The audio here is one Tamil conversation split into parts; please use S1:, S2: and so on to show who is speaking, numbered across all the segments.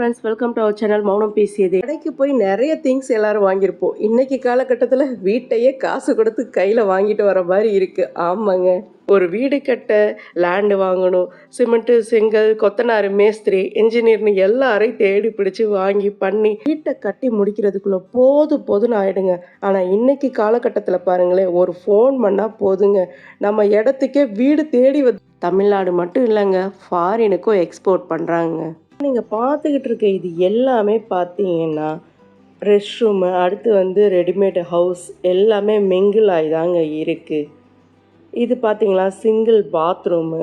S1: Friends, welcome to our channel மௌனம் பேசியது. கடைக்கு போய் நிறைய திங்ஸ் எல்லாரும் வாங்கியிருப்போம். இன்னைக்கு காலகட்டத்தில் வீட்டையே காசு கொடுத்து கையில் வாங்கிட்டு வர மாதிரி இருக்கு. ஆமாங்க, ஒரு வீடு கட்ட லேண்டு வாங்கணும், சிமெண்ட்டு, செங்கல், கொத்தனார், மேஸ்திரி, இன்ஜினியர்னு எல்லாரையும் தேடி பிடிச்சி வாங்கி பண்ணி வீட்டை கட்டி முடிக்கிறதுக்குள்ள போதும்னு ஆயிடுங்க. ஆனால் இன்னைக்கு காலகட்டத்தில் பாருங்களேன், ஒரு ஃபோன் பண்ணால் போதுங்க, நம்ம இடத்துக்கே வீடு தேடி தமிழ்நாடு மட்டும் இல்லைங்க, ஃபாரினுக்கும் எக்ஸ்போர்ட் பண்ணுறாங்க. நீங்கள் பார்த்துக்கிட்டு இருக்க இது எல்லாமே பார்த்தீங்கன்னா ரெஸ்ட் ரூமு, அடுத்து ரெடிமேடு ஹவுஸ் எல்லாமே மிங்கிள் ஆகிதாங்க இருக்குது. இது பார்த்தீங்களா சிங்கிள் பாத்ரூமு.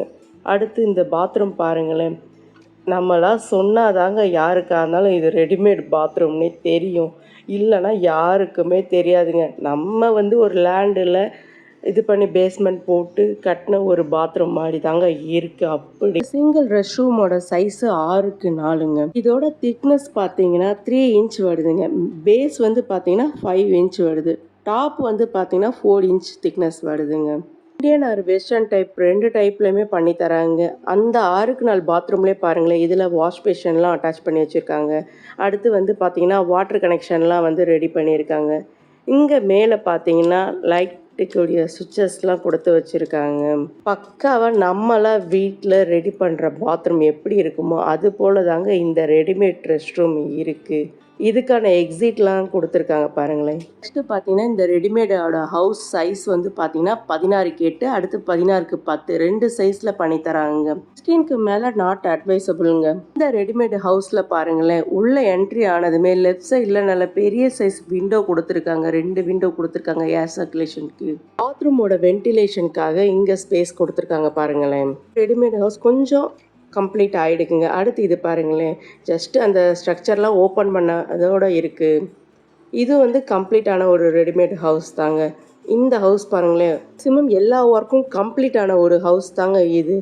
S1: அடுத்து இந்த பாத்ரூம் பாருங்களேன், நம்மளாம் சொன்னாதாங்க யாருக்காக இருந்தாலும் இது ரெடிமேட் பாத்ரூம்னே தெரியும், இல்லைன்னா யாருக்குமே தெரியாதுங்க. நம்ம ஒரு லேண்டில் இது பண்ணி பேஸ்மெண்ட் போட்டு கட்டின ஒரு பாத்ரூம் மாதிரி தாங்க இருக்குது. அப்படி சிங்கிள் ரெஸ்ட் ரூமோட சைஸு 6x4ங்க. இதோட திக்னஸ் பார்த்தீங்கன்னா 3 இன்ச் வருதுங்க. பேஸ் பார்த்தீங்கன்னா 5 இன்ச் வருது. டாப் பார்த்தீங்கன்னா 4 இன்ச் திக்னஸ் வருதுங்க. இந்தியன் ஆர் வெஸ்டர்ன் டைப் 2 டைப்லையுமே பண்ணி தராங்க. அந்த 6x4 பாத்ரூம்லேயே பாருங்களேன், இதில் வாஷ் பேஷன்லாம் அட்டாச் பண்ணி வச்சுருக்காங்க. அடுத்து பார்த்தீங்கன்னா வாட்டர் கனெக்ஷன்லாம் ரெடி பண்ணியிருக்காங்க. இங்கே மேலே பார்த்தீங்கன்னா லைட்டுக்குரிய சுவிட்சஸ்லாம் கொடுத்து வச்சுருக்காங்க. பக்காவாக நம்மளாம் வீட்டில் ரெடி பண்ணுற பாத்ரூம் எப்படி இருக்குமோ அது போல் தாங்க இந்த ரெடிமேட் ரெஸ்ட் ரூம் இருக்குது. இதுக்கான எக்ஸிட்லாம் கொடுத்துருக்காங்க பாருங்களேன். நெக்ஸ்ட்டு பார்த்தீங்கன்னா இந்த ரெடிமேடோட ஹவுஸ் சைஸ் பார்த்தீங்கன்னா 16x8, அடுத்து 16x10 2 சைஸில் பண்ணி தராங்க. 16க்கு மேலே நாட் அட்வைசபிளுங்க. இந்த ரெடிமேடு ஹவுஸில் பாருங்களேன், உள்ள என்ட்ரி ஆனதுமே லெஃப்ட் சைடில் நல்ல பெரிய சைஸ் விண்டோ கொடுத்துருக்காங்க. 2 விண்டோ கொடுத்துருக்காங்க ஏர் சர்க்குலேஷனுக்கு. பாத்ரூமோட வென்டிலேஷனுக்காக இங்கே ஸ்பேஸ் கொடுத்துருக்காங்க பாருங்களேன். ரெடிமேட் ஹவுஸ் கொஞ்சம் கம்ப்ளீட் ஆகிடுக்குங்க. அடுத்து இது பாருங்களேன், ஜஸ்ட்டு அந்த ஸ்ட்ரக்சர்லாம் ஓப்பன் பண்ண அதோட இருக்குது. இது கம்ப்ளீட்டான ஒரு ரெடிமேட் ஹவுஸ் தாங்க. இந்த ஹவுஸ் பாருங்களேன், மேக்ஸிமம் எல்லா ஒர்க்கும் கம்ப்ளீட்டான ஒரு ஹவுஸ் தாங்க இது.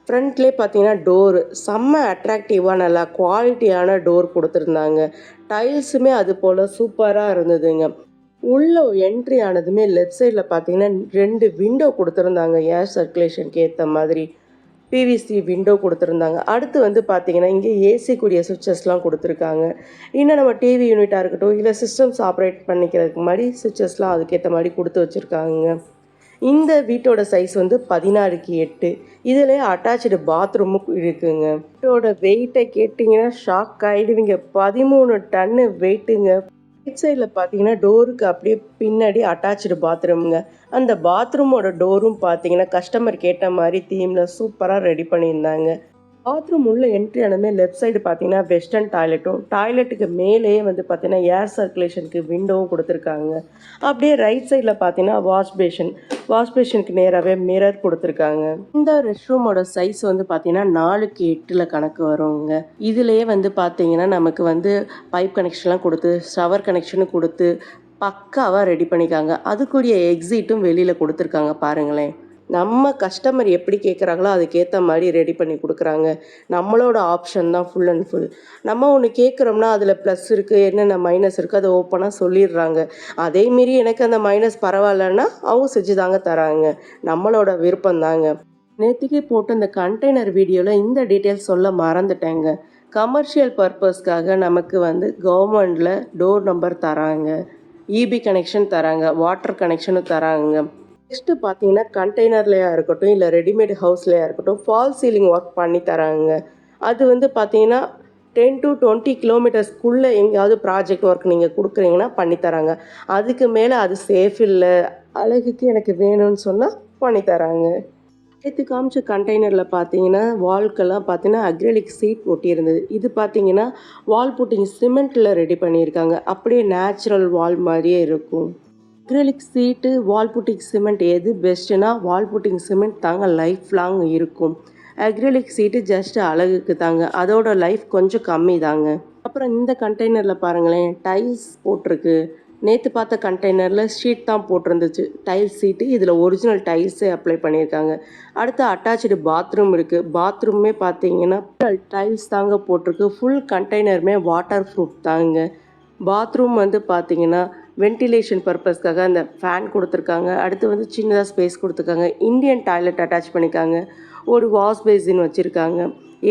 S1: ஃப்ரண்ட்லேயே பார்த்தீங்கன்னா டோரு செம்ம அட்ராக்டிவாக நல்லா குவாலிட்டியான டோர் கொடுத்துருந்தாங்க. டைல்ஸுமே அது போல் சூப்பராக இருந்ததுங்க. உள்ள என்ட்ரி ஆனதுமே லெஃப்ட் சைடில் பார்த்தீங்கன்னா 2 விண்டோ கொடுத்துருந்தாங்க ஏர் சர்க்குலேஷனுக்கு ஏற்ற மாதிரி. பிவிசி விண்டோ கொடுத்துருந்தாங்க. அடுத்து பார்த்தீங்கன்னா இங்கே ஏசிக்குரிய சுவிட்சஸ்லாம் கொடுத்துருக்காங்க. இன்னும் நம்ம டிவி யூனிட்டாக இருக்கட்டும், இல்லை சிஸ்டம்ஸ் ஆப்ரேட் பண்ணிக்கிறதுக்கு மாதிரி சுவிட்சஸ்லாம் அதுக்கேற்ற மாதிரி கொடுத்து வச்சுருக்காங்க. இந்த வீட்டோட சைஸ் 16x8. இதில் அட்டாச்சு பாத்ரூமும் இருக்குங்க. வீட்டோட வெயிட்டை கேட்டிங்கன்னா ஷாக் ஆகிடுவீங்க. 13 டன்னு வெயிட்டுங்க. ரைட் சைடில் பார்த்தீங்கன்னா டோருக்கு அப்படியே பின்னாடி அட்டாச்சு பாத்ரூமுங்க. அந்த பாத்ரூமோட டோரும் பார்த்தீங்கன்னா கஸ்டமர் கேட்ட மாதிரி தீமில் சூப்பராக ரெடி பண்ணியிருந்தாங்க. பாத்ரூம் உள்ள என்ட்ரி ஆனதுமே லெஃப்ட் சைடு பார்த்தீங்கன்னா வெஸ்டர்ன் டாய்லெட்டும், டாய்லெட்டுக்கு மேலேயே பார்த்தீங்கன்னா ஏர் சர்க்குலேஷனுக்கு விண்டோவும் கொடுத்துருக்காங்க. அப்படியே ரைட் சைடில் பார்த்தீங்கன்னா வாஷ் பேஷனுக்கு நேராகவே மிரர் கொடுத்துருக்காங்க. இந்த ரெஸ்ட் ரூமோட சைஸ் பார்த்தீங்கன்னா 4x8 கணக்கு வருங்க. இதுலேயே பார்த்தீங்கன்னா நமக்கு பைப் கனெக்ஷன்லாம் கொடுத்து ஷவர் கனெக்ஷனும் கொடுத்து பக்காவாக ரெடி பண்ணிக்காங்க. அதுக்குரிய எக்ஸிட்டும் வெளியில் கொடுத்துருக்காங்க பாருங்களேன். நம்ம கஸ்டமர் எப்படி கேட்குறாங்களோ அதுக்கேற்ற மாதிரி ரெடி பண்ணி கொடுக்குறாங்க. நம்மளோட ஆப்ஷன் தான் ஃபுல் அண்ட் ஃபுல். நம்ம ஒன்று கேட்குறோம்னா அதில் ப்ளஸ் இருக்குது, என்னென்ன மைனஸ் இருக்குது அதை ஓப்பனாக சொல்லிடுறாங்க. அதேமாரி எனக்கு அந்த மைனஸ் பரவாயில்லன்னா அவங்க செஞ்சு தாங்க தராங்க. நம்மளோட விருப்பம் தாங்க. நேற்றுக்கே போட்டு இந்த கண்டெய்னர் வீடியோவில் இந்த டீட்டெயில்ஸ் சொல்ல மறந்துட்டேங்க. கமர்ஷியல் பர்பஸ்க்காக நமக்கு கவர்மெண்டில் டோர் நம்பர் தராங்க, இபி கனெக்ஷன் தராங்க, வாட்டர் கனெக்ஷனும் தராங்க. நெக்ஸ்ட்டு பார்த்தீங்கன்னா கண்டெய்னர்லையா இருக்கட்டும், இல்லை ரெடிமேட் ஹவுஸ்லையா இருக்கட்டும், ஃபால் சீலிங் ஒர்க் பண்ணி தராங்க. அது பார்த்தீங்கன்னா 10 to 20 கிலோமீட்டர்ஸ்க்குள்ளே எங்கேயாவது ப்ராஜெக்ட் ஒர்க் நீங்கள் கொடுக்குறீங்கன்னா பண்ணித்தராங்க. அதுக்கு மேலே அது சேஃப் இல்லை, அழகுக்கு எனக்கு வேணும்னு சொன்னால் பண்ணித்தராங்க. நேற்று காமிச்ச கண்டெய்னரில் பார்த்தீங்கன்னா வால்க்கெல்லாம் பார்த்தீங்கன்னா அக்ரிலிக் சீட் ஒட்டியிருந்தது. இது பார்த்தீங்கன்னா வால் புட்டிங் சிமெண்ட்டில் ரெடி பண்ணியிருக்காங்க. அப்படியே நேச்சுரல் வால் மாதிரியே இருக்கும். அக்ரிலிக் சீட்டு, வால் புட்டிங் சிமெண்ட் எது பெஸ்ட்டுனா வால் புட்டிங் சிமெண்ட் தாங்க லைஃப் லாங் இருக்கும். அக்ரிலிக் சீட்டு ஜஸ்ட் அழகுக்கு தாங்க, அதோட லைஃப் கொஞ்சம் கம்மி தாங்க. அப்புறம் இந்த கண்டெய்னரில் பாருங்களேன், டைல்ஸ் போட்டிருக்கு. நேற்று பார்த்த கண்டெய்னரில் ஷீட் தான் போட்டிருந்துச்சு, டைல்ஸ் சீட்டு. இதில் ஒரிஜினல் டைல்ஸே அப்ளை பண்ணியிருக்காங்க. அடுத்து அட்டாச்சு பாத்ரூம் இருக்குது. பாத்ரூமே பார்த்தீங்கன்னா டைல்ஸ் தாங்க போட்டிருக்கு. ஃபுல் கண்டெய்னருமே வாட்டர் ப்ரூஃப் தாங்க. பாத்ரூம் பார்த்தீங்கன்னா வென்டிலேஷன் பர்பஸ்க்காக அந்த ஃபேன் கொடுத்துருக்காங்க. அடுத்து சின்னதாக ஸ்பேஸ் கொடுத்துருக்காங்க. இந்தியன் டாய்லெட் அட்டாச் பண்ணியிருக்காங்க. ஒரு வாஷ் பேசின் வச்சுருக்காங்க.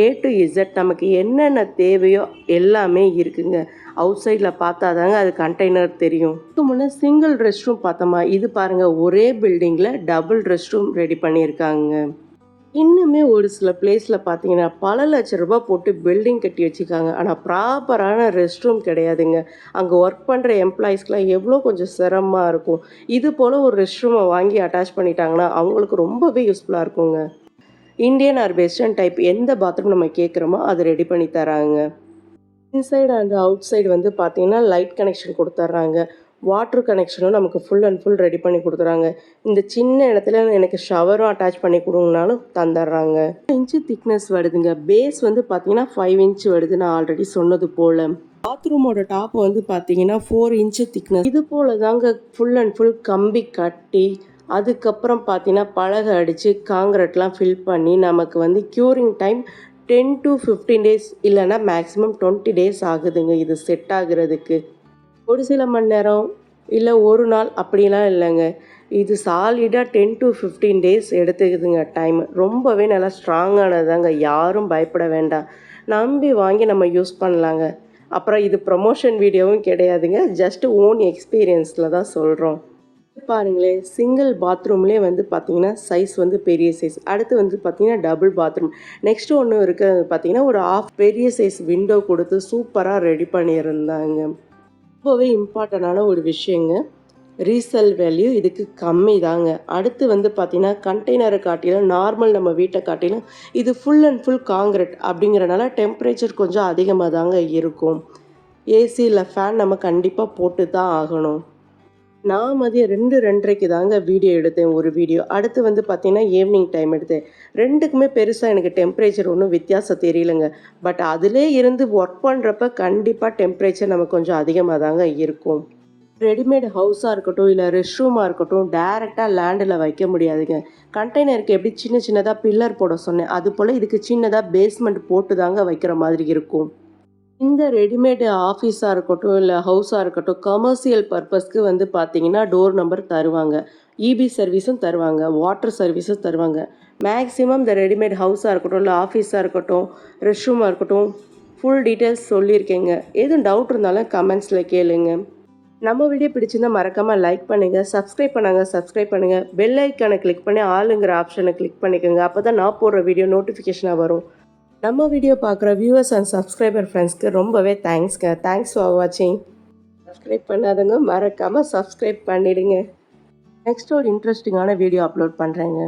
S1: ஏ டு இசட் நமக்கு என்னென்ன தேவையோ எல்லாமே இருக்குங்க. அவுட் சைடில் பார்த்தா தாங்க அது கண்டெய்னர் தெரியும். இதுக்கு முன்னே சிங்கிள் ரெஸ்ட் ரூம் பார்த்தோமா, இது பாருங்கள் ஒரே பில்டிங்கில் டபுள் ரெஸ்ட் ரூம் ரெடி பண்ணியிருக்காங்க. இன்னுமே ஒரு சில பிளேஸில் பார்த்தீங்கன்னா பல லட்ச ரூபாய் போட்டு பில்டிங் கட்டி வச்சுருக்காங்க. ஆனால் ப்ராப்பரான ரெஸ்ட் ரூம் கிடையாதுங்க. அங்கே ஒர்க் பண்ணுற எம்ப்ளாயீஸ்க்கெலாம் எவ்வளோ கொஞ்சம் சிரமமாக இருக்கும். இது போல் ஒரு ரெஸ்ட் ரூமை வாங்கி அட்டாச் பண்ணிட்டாங்கன்னா அவங்களுக்கு ரொம்பவே யூஸ்ஃபுல்லாக இருக்குங்க. இந்தியன் ஆர் வெஸ்டர்ன் டைப் எந்த பாத்ரூம் நம்ம கேட்குறோமோ அது ரெடி பண்ணி தராங்க. இன்சைடு அண்ட் அவுட் சைடு வந்து பார்த்தீங்கன்னா லைட் கனெக்ஷன் கொடுத்துட்றாங்க. வாட்டர் கனெக்ஷனும் நமக்கு ஃபுல் அண்ட் ஃபுல் ரெடி பண்ணி கொடுத்துறாங்க. இந்த சின்ன இடத்துல எனக்கு ஷவரும் அட்டாச் பண்ணி கொடுங்கனாலும் தந்துடுறாங்க. 5 இன்ச்சு திக்னஸ் வருதுங்க. பேஸ் வந்து பார்த்தீங்கன்னா 5 இன்ச் வருது. நான் ஆல்ரெடி சொன்னது போல் பாத்ரூமோட டாப் வந்து பார்த்தீங்கன்னா 4 இன்ச்சு திக்னஸ். இது போல் தாங்க ஃபுல் அண்ட் ஃபுல் கம்பி கட்டி அதுக்கப்புறம் பார்த்தீங்கன்னா பலகை அடித்து காங்கிரட்லாம் ஃபில் பண்ணி நமக்கு வந்து க்யூரிங் டைம் 10 to 15 டேஸ் இல்லைன்னா மேக்ஸிமம் 20 டேஸ் ஆகுதுங்க இது செட் ஆகுறதுக்கு. ஒரு சில மணி நேரம் இல்லை ஒரு நாள் அப்படிலாம் இல்லைங்க. இது சாலிடாக 10 to 15 டேஸ் எடுத்துக்குதுங்க டைம். ரொம்பவே நல்லா ஸ்ட்ராங்கானதாங்க. யாரும் பயப்பட வேண்டாம். நம்பி வாங்கி நம்ம யூஸ் பண்ணலாங்க. அப்புறம் இது ப்ரமோஷன் வீடியோவும் கிடையாதுங்க. ஜஸ்ட் ஓன் எக்ஸ்பீரியன்ஸில் தான் சொல்கிறோம். பாருங்களேன், சிங்கிள் பாத்ரூம்லேயே வந்து பார்த்தீங்கன்னா சைஸ் வந்து பெரிய சைஸ். அடுத்து வந்து பார்த்தீங்கன்னா டபுள் பாத்ரூம். நெக்ஸ்ட்டு ஒன்று இருக்கிறது பார்த்தீங்கன்னா ஒரு பெரிய சைஸ் விண்டோ கொடுத்து சூப்பராக ரெடி பண்ணியிருந்தாங்க. ரொம்பவே இம்பார்ட்டண்டான ஒரு விஷயங்க. ரீசேல் வேல்யூ இதுக்கு கம்மி தாங்க. அடுத்து வந்து பார்த்தீங்கன்னா கண்டெய்னரை காட்டிலும் நார்மல் நம்ம வீட்டை காட்டிலும் இது ஃபுல் அண்ட் ஃபுல் காங்கிரீட் அப்படிங்கிறனால டெம்பரேச்சர் கொஞ்சம் அதிகமாக தாங்க இருக்கும். ஏசி இல்லை ஃபேன் நம்ம கண்டிப்பாக போட்டு தான் ஆகணும். நான் மதியம் 2:30க்கு தாங்க வீடியோ எடுத்தேன் ஒரு வீடியோ. அடுத்து வந்து பார்த்தீங்கன்னா ஈவினிங் டைம் எடுத்தேன். ரெண்டுக்குமே பெருசாக எனக்கு டெம்பரேச்சர் ஒன்றும் வித்தியாசம் தெரியலங்க. பட் அதிலே இருந்து ஒர்க் பண்ணுறப்ப கண்டிப்பாக டெம்பரேச்சர் நமக்கு கொஞ்சம் அதிகமாக தாங்க இருக்கும். ரெடிமேட் ஹவுஸாக இருக்கட்டும் இல்லை ரெஸ்ட் ரூமாக இருக்கட்டும் டேரெக்டாக லேண்டில் வைக்க முடியாதுங்க. கண்டெய்னருக்கு எப்படி சின்ன சின்னதாக பில்லர் போட சொன்னேன், அது போல் இதுக்கு சின்னதாக பேஸ்மெண்ட் போட்டு தாங்க வைக்கிற மாதிரி இருக்கும். இந்த ரெடிமேடு ஆஃபீஸாக இருக்கட்டும் இல்லை ஹவுஸாக இருக்கட்டும் கமர்ஷியல் பர்பஸ்க்கு வந்து பார்த்தீங்கன்னா டோர் நம்பர் தருவாங்க. இபி சர்வீஸும் தருவாங்க, வாட்டர் சர்வீஸும் தருவாங்க. மேக்ஸிமம் இந்த ரெடிமேட் ஹவுஸாக இருக்கட்டும் இல்லை ஆஃபீஸாக இருக்கட்டும் ரெஸ்ட் ரூமாக இருக்கட்டும் ஃபுல் டீட்டெயில்ஸ் சொல்லியிருக்கேங்க. எதுவும் டவுட் இருந்தாலும் கமெண்ட்ஸில் கேளுங்க. நம்ம வீடியோ பிடிச்சிருந்தால் மறக்காமல் லைக் பண்ணுங்கள், சப்ஸ்கிரைப் பண்ணுங்கள், பெல் ஐக்கானை கிளிக் பண்ணி ஆளுங்கிற ஆப்ஷனை கிளிக் பண்ணிக்கோங்க. அப்போ தான் நான் போடுற வீடியோ நோட்டிஃபிகேஷனாக வரும். நம்ம வீடியோ பார்க்குற வியூவர்ஸ் அண்ட் சப்ஸ்கிரைபர் ஃப்ரெண்ட்ஸ்க்கு ரொம்பவே தேங்க்ஸ்ங்க. தேங்க்ஸ் ஃபார் வாட்சிங். சப்ஸ்கிரைப் பண்ணாதவங்க மறக்காமல் சப்ஸ்கிரைப் பண்ணிடுங்க. நெக்ஸ்ட் ஒரு இன்ட்ரெஸ்டிங்கான வீடியோ அப்லோட் பண்ணுறேங்க.